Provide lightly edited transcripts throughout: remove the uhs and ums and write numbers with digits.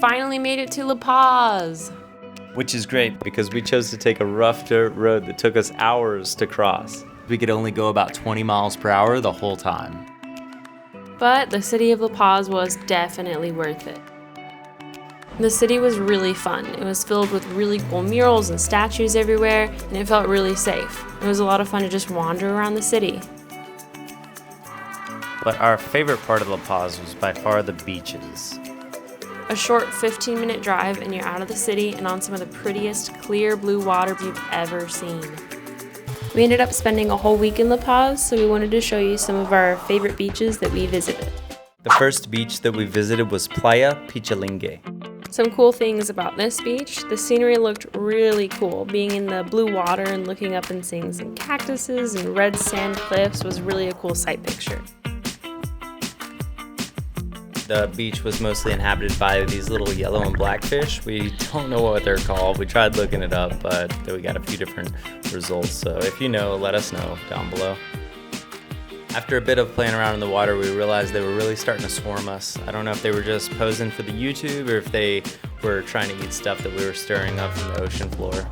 finally made it to La Paz. Which is great because we chose to take a rough dirt road that took us hours to cross. We could only go about 20 miles per hour the whole time. But the city of La Paz was definitely worth it. The city was really fun. It was filled with really cool murals and statues everywhere, and it felt really safe. It was a lot of fun to just wander around the city. But our favorite part of La Paz was by far the beaches. A short 15-minute drive and you're out of the city and on some of the prettiest clear blue water you've ever seen. We ended up spending a whole week in La Paz, so we wanted to show you some of our favorite beaches that we visited. The first beach that we visited was Playa Pichilingue. Some cool things about this beach, the scenery looked really cool. Being in the blue water and looking up and seeing some cactuses and red sand cliffs was really a cool sight picture. The beach was mostly inhabited by these little yellow and black fish. We don't know what they're called. We tried looking it up, but we got a few different results. So if you know, let us know down below. After a bit of playing around in the water, we realized they were really starting to swarm us. I don't know if they were just posing for the YouTube or if they were trying to eat stuff that we were stirring up from the ocean floor.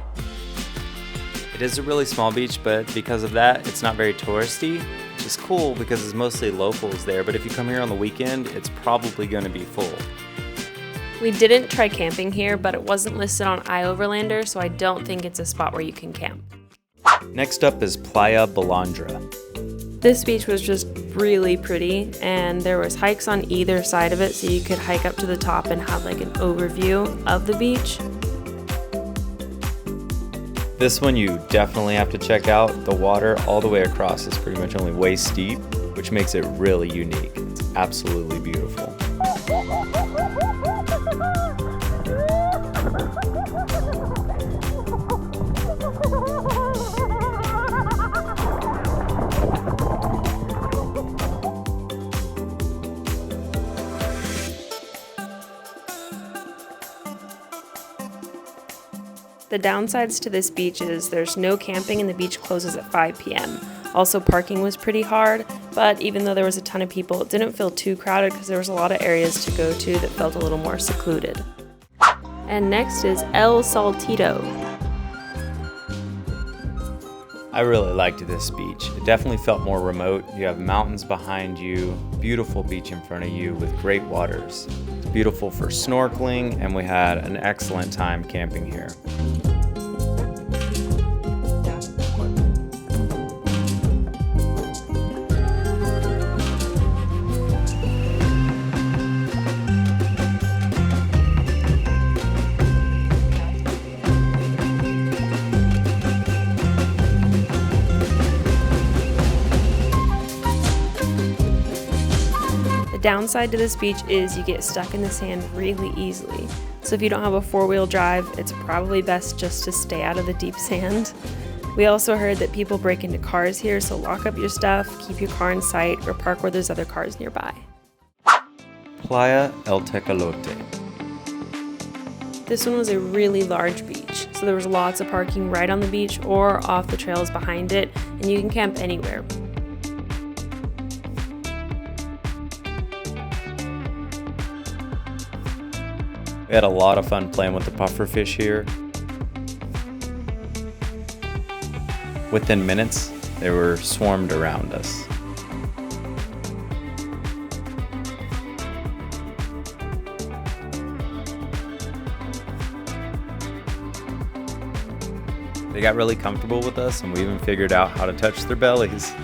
It is a really small beach, but because of that, it's not very touristy, which is cool because it's mostly locals there, but if you come here on the weekend, it's probably going to be full. We didn't try camping here, but it wasn't listed on iOverlander, so I don't think it's a spot where you can camp. Next up is Playa Balandra. This beach was just really pretty, and there was hikes on either side of it, so you could hike up to the top and have like an overview of the beach. This one you definitely have to check out. The water all the way across is pretty much only waist deep, which makes it really unique. It's absolutely beautiful. The downsides to this beach is there's no camping and the beach closes at 5 p.m. Also, parking was pretty hard, but even though there was a ton of people, it didn't feel too crowded because there was a lot of areas to go to that felt a little more secluded. And next is El Saltito. I really liked this beach. It definitely felt more remote. You have mountains behind you, beautiful beach in front of you with great waters. It's beautiful for snorkeling, and we had an excellent time camping here. The downside to this beach is you get stuck in the sand really easily. So if you don't have a four-wheel drive, it's probably best just to stay out of the deep sand. We also heard that people break into cars here, so lock up your stuff, keep your car in sight, or park where there's other cars nearby. Playa El Tecolote. This one was a really large beach, so there was lots of parking right on the beach or off the trails behind it, and you can camp anywhere. We had a lot of fun playing with the pufferfish here. Within minutes, they were swarmed around us. They got really comfortable with us, and we even figured out how to touch their bellies.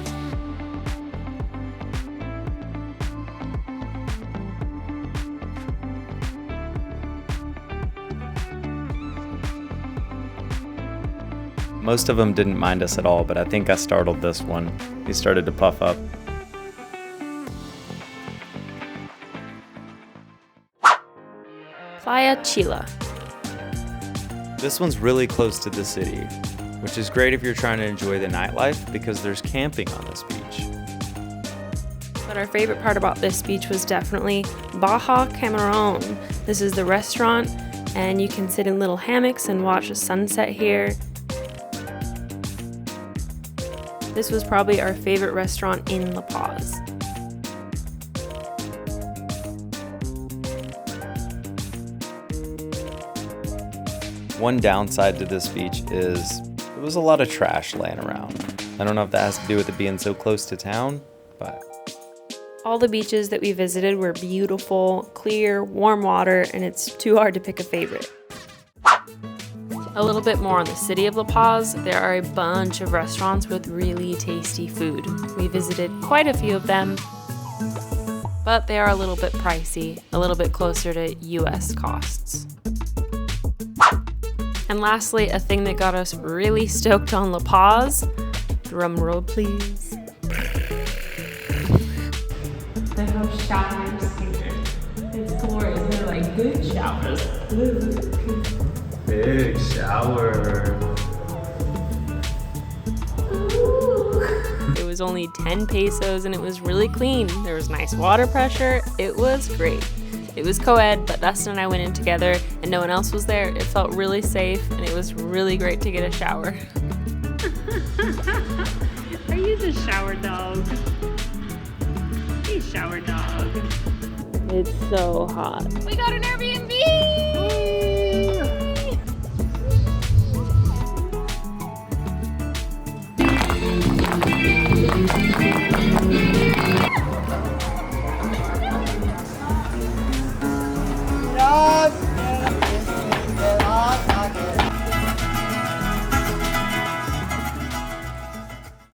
Most of them didn't mind us at all, but I think I startled this one. He started to puff up. Playita Chila. This one's really close to the city, which is great if you're trying to enjoy the nightlife because there's camping on this beach. But our favorite part about this beach was definitely Baja Cameron. This is the restaurant, and you can sit in little hammocks and watch the sunset here. This was probably our favorite restaurant in La Paz. One downside to this beach is there was a lot of trash laying around. I don't know if that has to do with it being so close to town, but... All the beaches that we visited were beautiful, clear, warm water, and it's too hard to pick a favorite. A little bit more on the city of La Paz, there are a bunch of restaurants with really tasty food. We visited quite a few of them, but they are a little bit pricey, a little bit closer to US costs. And lastly, a thing that got us really stoked on La Paz, drum roll please. They have showers here. It's glorious, they're like good showers. Big shower. It was only 10 pesos and it was really clean. There was nice water pressure. It was great. It was co-ed, but Dustin and I went in together and no one else was there. It felt really safe and it was really great to get a shower. Are you the shower dog? Hey, shower dog. It's so hot. We got an Airbnb!